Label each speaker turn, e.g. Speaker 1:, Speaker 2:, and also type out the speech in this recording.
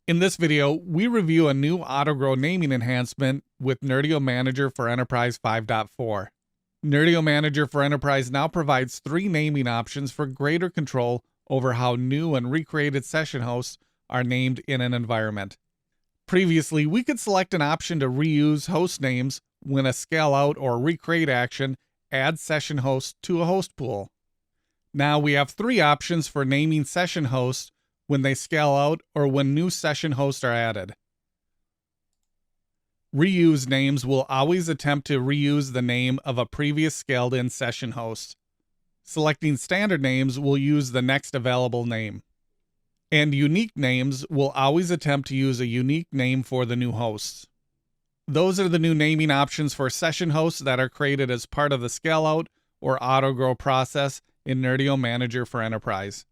Speaker 1: In this video, we review a new Auto-Grow naming enhancement with Nerdio Manager for Enterprise 5.4. Nerdio Manager for Enterprise now provides 3 naming options for greater control over how new and recreated session hosts are named in an environment. Previously, we could select an option to reuse host names when a scale out or recreate action adds session hosts to a host pool. Now we have 3 options for naming session hosts when they scale out or when new session hosts are added. Reuse names will always attempt to reuse the name of a previous scaled-in session host. Selecting standard names will use the next available name. And unique names will always attempt to use a unique name for the new hosts. Those are the new naming options for session hosts that are created as part of the scale-out or auto-grow process in Nerdio Manager for Enterprise.